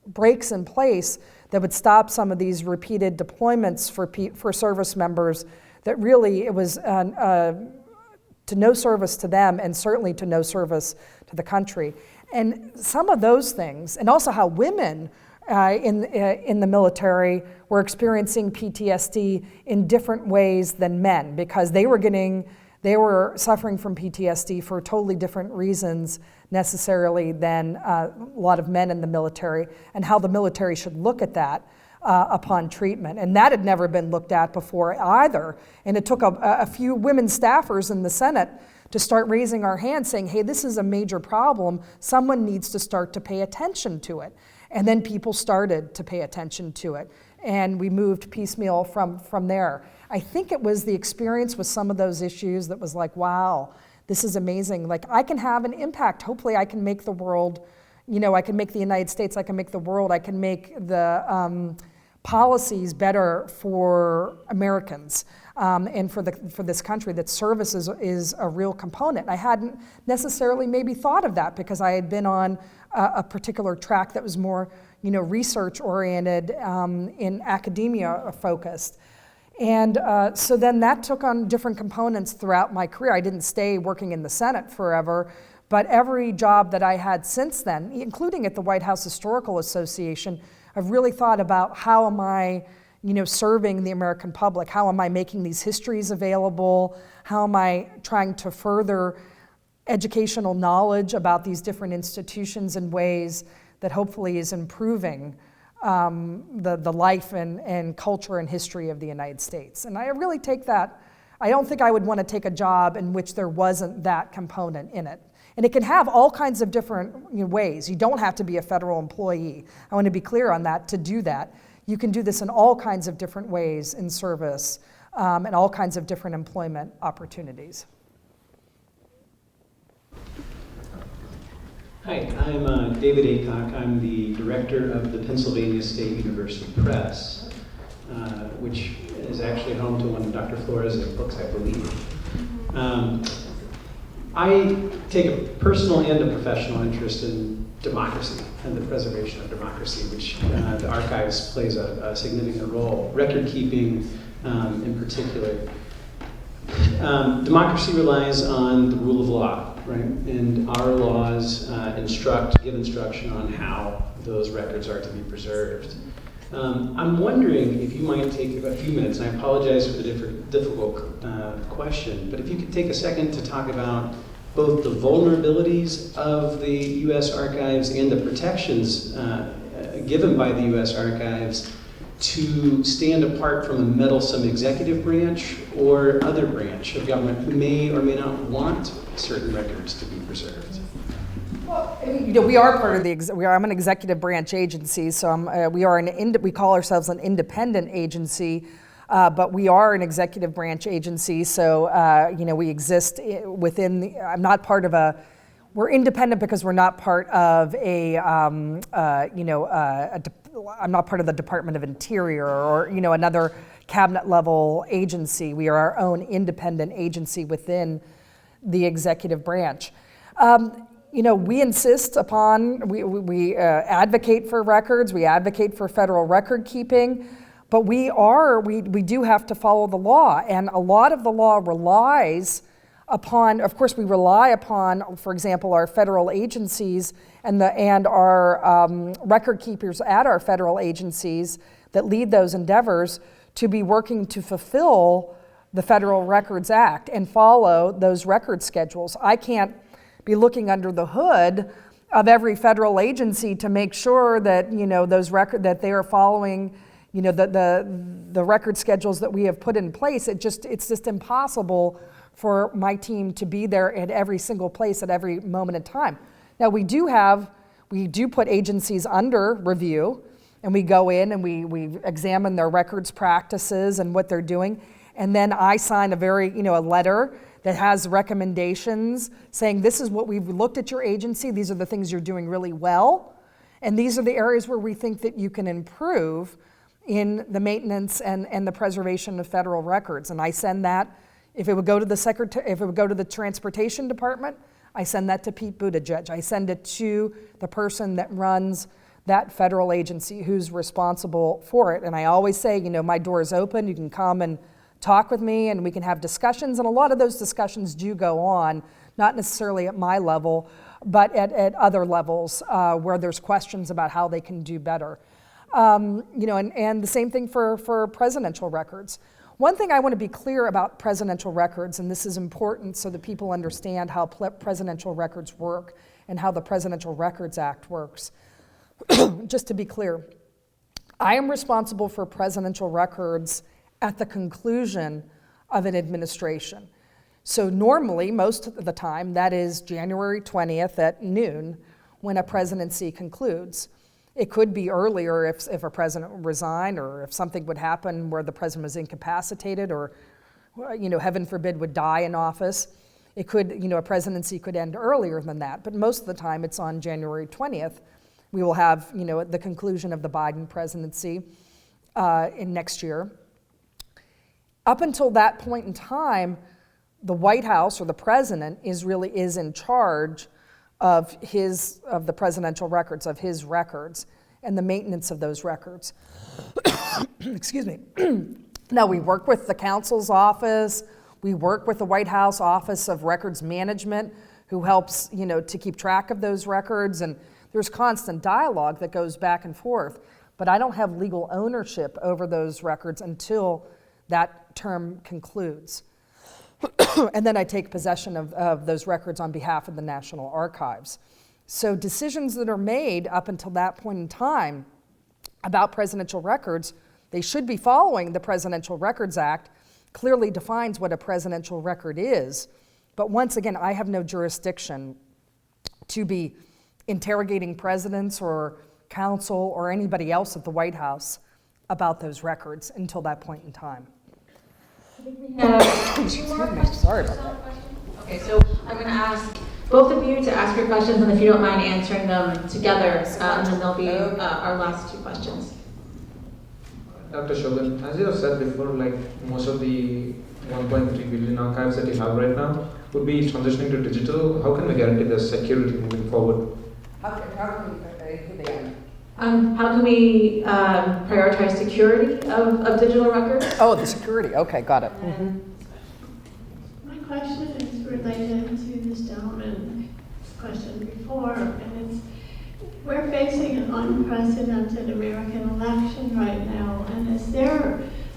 breaks in place that would stop some of these repeated deployments for service members, that really it was to no service to them, and certainly to no service to the country. And some of those things, and also how women in the military were experiencing PTSD in different ways than men, because they were suffering from PTSD for totally different reasons necessarily than a lot of men in the military, and how the military should look at that upon treatment. And that had never been looked at before either. And it took a few women staffers in the Senate to start raising our hands saying, hey, this is a major problem. Someone needs to start to pay attention to it. And then people started to pay attention to it. And we moved piecemeal from there. I think it was the experience with some of those issues that was like, wow, this is amazing. Like, I can have an impact. Hopefully I can make the world, I can make the United States, I can make the world, I can make the policies better for Americans and for this country, that service is a real component. I hadn't necessarily maybe thought of that because I had been on a particular track that was more research oriented in academia focused. And so then that took on different components throughout my career. I didn't stay working in the Senate forever, but every job that I had since then, including at the White House Historical Association, I've really thought about how am I, serving the American public? How am I making these histories available? How am I trying to further educational knowledge about these different institutions in ways that hopefully is improving the life and culture and history of the United States? And I really take that. I don't think I would want to take a job in which there wasn't that component in it. And it can have all kinds of different ways. You don't have to be a federal employee. I want to be clear on that to do that. You can do this in all kinds of different ways in service and all kinds of different employment opportunities. Hi, I'm David Aycock. I'm the director of the Pennsylvania State University Press, which is actually home to one of Dr. Flores' books, I believe. I take a personal and a professional interest in democracy and the preservation of democracy, which the archives plays a significant role, record keeping in particular. Democracy relies on the rule of law, right? And our laws give instruction on how those records are to be preserved. I'm wondering if you might take a few minutes, and I apologize for the difficult question, but if you could take a second to talk about both the vulnerabilities of the U.S. Archives and the protections given by the U.S. Archives to stand apart from a meddlesome executive branch or other branch of government who may or may not want certain records to be preserved. Well, we are part of the. I'm an executive branch agency, so we call ourselves an independent agency, but we are an executive branch agency. So we exist within. I'm not part of a. We're independent because we're not part of I'm not part of the Department of Interior or another cabinet level agency. We are our own independent agency within the executive branch. We insist upon, we advocate for records, we advocate for federal record keeping, but we do have to follow the law, and a lot of the law relies upon, of course, we rely upon, for example, our federal agencies and our record keepers at our federal agencies that lead those endeavors to be working to fulfill the Federal Records Act and follow those record schedules. I can't be looking under the hood of every federal agency to make sure that that they are following the record schedules that we have put in place. It's just impossible for my team to be there at every single place at every moment in time. Now we do put agencies under review, and we go in and we examine their records practices and what they're doing, and then I sign a letter that has recommendations saying this is what we've looked at your agency, these are the things you're doing really well, and these are the areas where we think that you can improve in the maintenance and the preservation of federal records. And I send that, if it would go to the Transportation Department, I send that to Pete Buttigieg. I send it to the person that runs that federal agency who's responsible for it. And I always say, my door is open, you can come and talk with me and we can have discussions, and a lot of those discussions do go on, not necessarily at my level, but at other levels where there's questions about how they can do better. And the same thing for presidential records. One thing I want to be clear about presidential records, and this is important so that people understand how presidential records work and how the Presidential Records Act works. Just to be clear, I am responsible for presidential records at the conclusion of an administration. So normally, most of the time, that is January 20th at noon when a presidency concludes. It could be earlier if a president would resign, or if something would happen where the president was incapacitated, or heaven forbid, would die in office. It could, a presidency could end earlier than that, but most of the time it's on January 20th. We will have, the conclusion of the Biden presidency in next year. Up until that point in time, the White House or the president is in charge of the presidential records, of his records, and the maintenance of those records. Excuse me. Now, we work with the counsel's office, we work with the White House Office of Records Management, who helps, to keep track of those records, and there's constant dialogue that goes back and forth, but I don't have legal ownership over those records until that term concludes. And then I take possession of those records on behalf of the National Archives. So decisions that are made up until that point in time about presidential records, they should be following the Presidential Records Act, clearly defines what a presidential record is. But once again, I have no jurisdiction to be interrogating presidents or counsel or anybody else at the White House about those records until that point in time. Two more questions. Sorry about that. Okay, so I'm going to ask both of you to ask your questions, and if you don't mind answering them together, and then they'll be our last two questions. Dr. Shogan, as you have said before, like most of the 1.3 billion archives that you have right now would be transitioning to digital. How can we guarantee the security moving forward? How can we prioritize security of digital records? Oh, the security. Okay, got it. My question is related to this gentleman's question before, and we're facing an unprecedented American election right now, and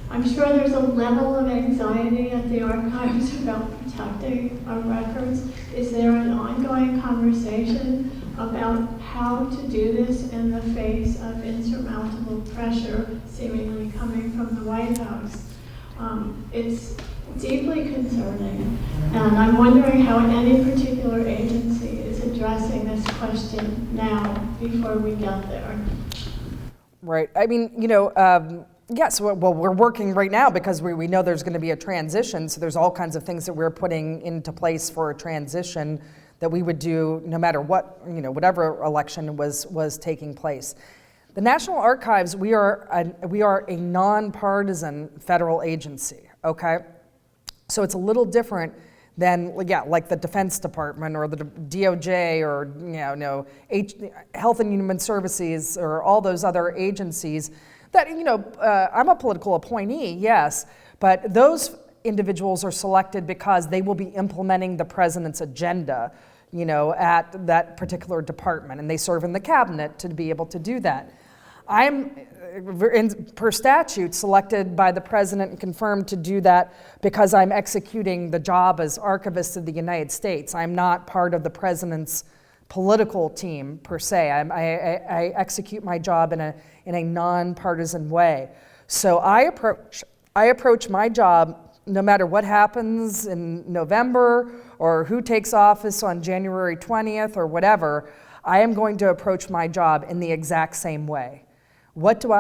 I'm sure there's a level of anxiety at the archives about protecting our records. Is there an ongoing conversation about how to do this in the face of insurmountable pressure seemingly coming from the White House? It's deeply concerning, and I'm wondering how any particular agency is addressing this question now before we get there. Right. I mean, yes, well, we're working right now because we know there's going to be a transition, so there's all kinds of things that we're putting into place for a transition that we would do no matter what, whatever election was taking place. The National Archives, we are a nonpartisan federal agency, okay? So it's a little different than, like the Defense Department or the DOJ or, Health and Human Services or all those other agencies that, I'm a political appointee, yes, but those individuals are selected because they will be implementing the president's agenda, at that particular department, and they serve in the cabinet to be able to do that. I'm, per statute, selected by the president and confirmed to do that because I'm executing the job as Archivist of the United States. I'm not part of the president's political team, per se. I execute my job in a nonpartisan way. So I approach my job no matter what happens in November or who takes office on January 20th or whatever, I am going to approach my job in the exact same way. What do?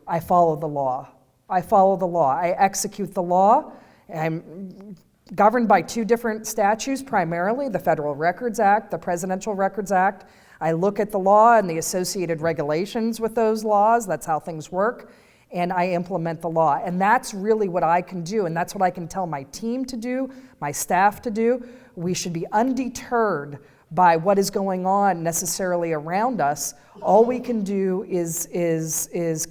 I follow the law. I follow the law. I execute the law. I'm governed by two different statutes, primarily the Federal Records Act, the Presidential Records Act. I look at the law and the associated regulations with those laws. That's how things work. And I implement the law. And that's really what I can do, and that's what I can tell my team to do, my staff to do. We should be undeterred by what is going on necessarily around us. All we can do is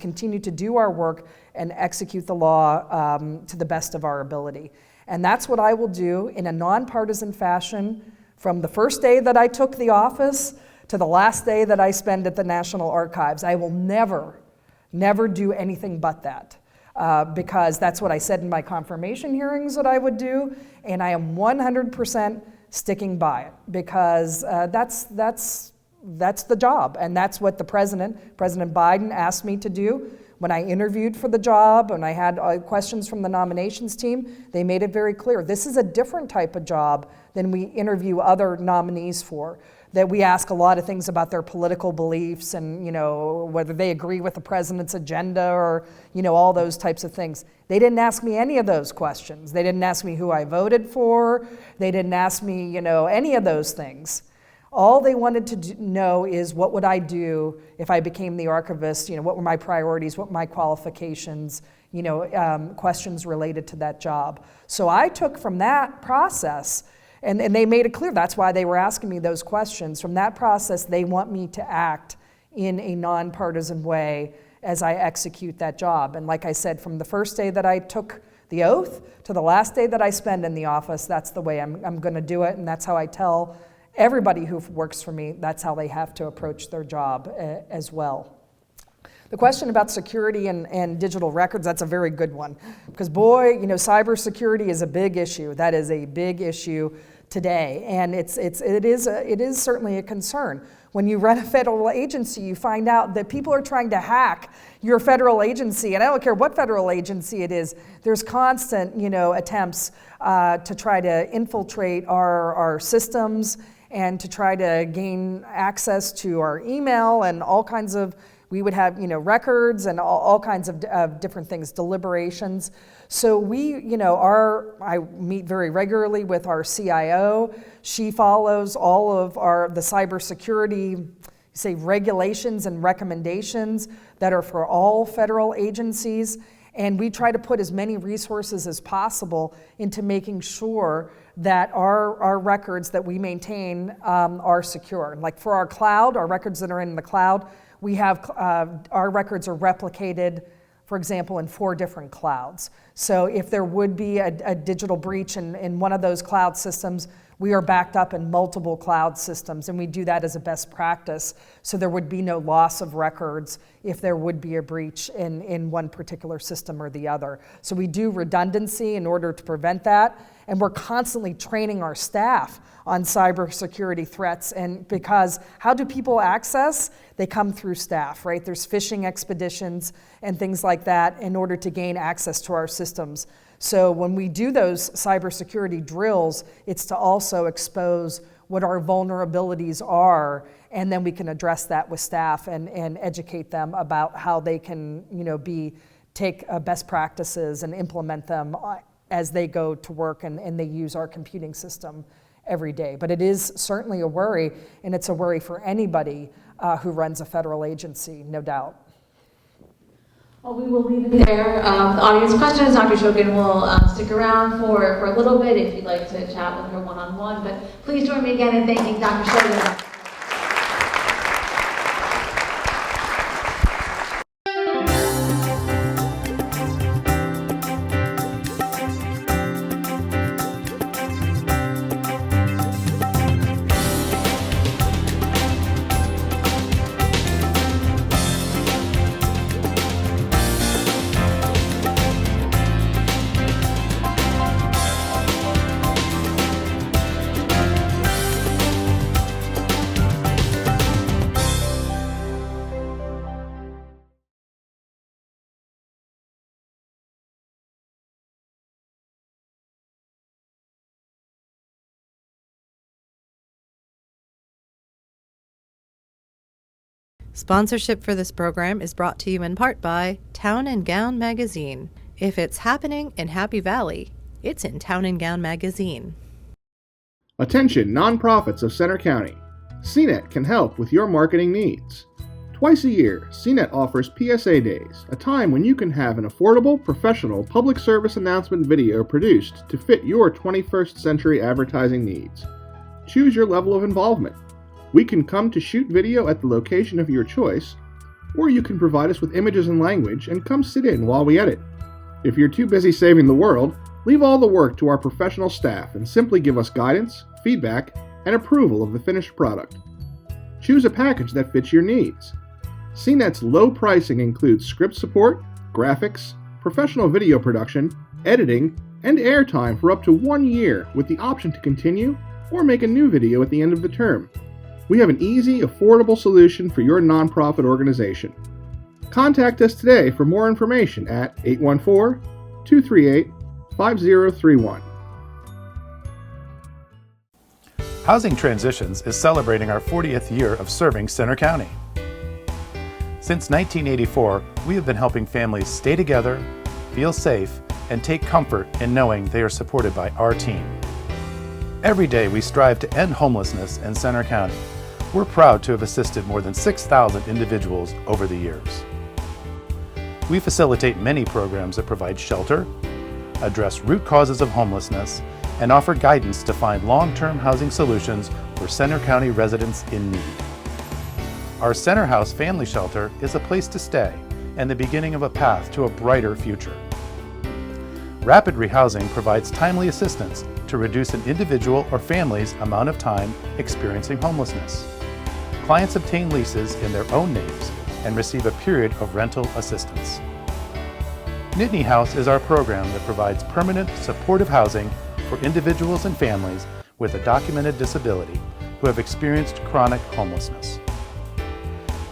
continue to do our work and execute the law to the best of our ability. And that's what I will do in a nonpartisan fashion from the first day that I took the office to the last day that I spend at the National Archives. I will never do anything but that, because that's what I said in my confirmation hearings that I would do, and I am 100% sticking by it, because that's the job, and that's what President Biden asked me to do. When I interviewed for the job and I had questions from the nominations team, they made it very clear, this is a different type of job than we interview other nominees for. that we ask a lot of things about their political beliefs and, whether they agree with the president's agenda or, all those types of things. They didn't ask me any of those questions. They didn't ask me who I voted for. They didn't ask me, any of those things. All they wanted to know is what would I do if I became the archivist, what were my priorities, what were my qualifications, questions related to that job. So I took from that process, and they made it clear that's why they were asking me those questions. From that process, they want me to act in a nonpartisan way as I execute that job. And like I said, from the first day that I took the oath to the last day that I spend in the office, that's the way I'm going to do it, and that's how I tell everybody who works for me, that's how they have to approach their job as well. The question about security and digital records, that's a very good one. Because boy, cybersecurity is a big issue. That is a big issue today. And it is certainly a concern. When you run a federal agency, you find out that people are trying to hack your federal agency. And I don't care what federal agency it is, there's constant attempts to try to infiltrate our systems and to try to gain access to our email and all kinds of, we would have records and all kinds of different things, deliberations. So I meet very regularly with our CIO. She follows all of the cybersecurity, regulations and recommendations that are for all federal agencies. And we try to put as many resources as possible into making sure that our records that we maintain are secure. Like for our cloud, our records that are in the cloud, we have our records are replicated, for example, in 4 different clouds. So if there would be a digital breach in one of those cloud systems, we are backed up in multiple cloud systems, and we do that as a best practice, so there would be no loss of records if there would be a breach in one particular system or the other. So we do redundancy in order to prevent that, and we're constantly training our staff on cybersecurity threats, and because how do people access? They come through staff, right? There's phishing expeditions and things like that in order to gain access to our systems. So when we do those cybersecurity drills, it's to also expose what our vulnerabilities are, and then we can address that with staff and educate them about how they can, take best practices and implement them as they go to work and they use our computing system every day. But it is certainly a worry, and it's a worry for anybody who runs a federal agency, no doubt. Well, we will leave it there with audience questions. Dr. Shogan will stick around for a little bit if you'd like to chat with her one-on-one. But please join me again in thanking Dr. Shogan. Sponsorship for this program is brought to you in part by Town and Gown Magazine. If it's happening in Happy Valley, it's in Town and Gown Magazine. Attention nonprofits of Center County. CNET can help with your marketing needs. Twice a year, CNET offers PSA Days, a time when you can have an affordable, professional public service announcement video produced to fit your 21st century advertising needs. Choose your level of involvement. We can come to shoot video at the location of your choice, or you can provide us with images and language and come sit in while we edit. If you're too busy saving the world, leave all the work to our professional staff and simply give us guidance, feedback, and approval of the finished product. Choose a package that fits your needs. CNET's low pricing includes script support, graphics, professional video production, editing, and airtime for up to 1 year with the option to continue or make a new video at the end of the term. We have an easy, affordable solution for your nonprofit organization. Contact us today for more information at 814-238-5031. Housing Transitions is celebrating our 40th year of serving Center County. Since 1984, we have been helping families stay together, feel safe, and take comfort in knowing they are supported by our team. Every day we strive to end homelessness in Center County. We're proud to have assisted more than 6,000 individuals over the years. We facilitate many programs that provide shelter, address root causes of homelessness, and offer guidance to find long-term housing solutions for Center County residents in need. Our Center House Family Shelter is a place to stay and the beginning of a path to a brighter future. Rapid Rehousing provides timely assistance to reduce an individual or family's amount of time experiencing homelessness. Clients obtain leases in their own names and receive a period of rental assistance. Nittany House is our program that provides permanent, supportive housing for individuals and families with a documented disability who have experienced chronic homelessness.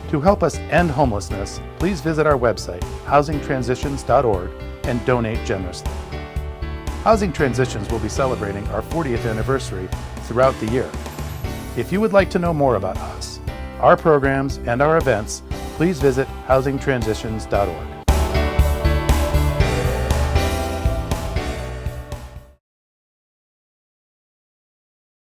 To help us end homelessness, please visit our website, housingtransitions.org, and donate generously. Housing Transitions will be celebrating our 40th anniversary throughout the year. If you would like to know more about us, our programs, and our events, please visit housingtransitions.org.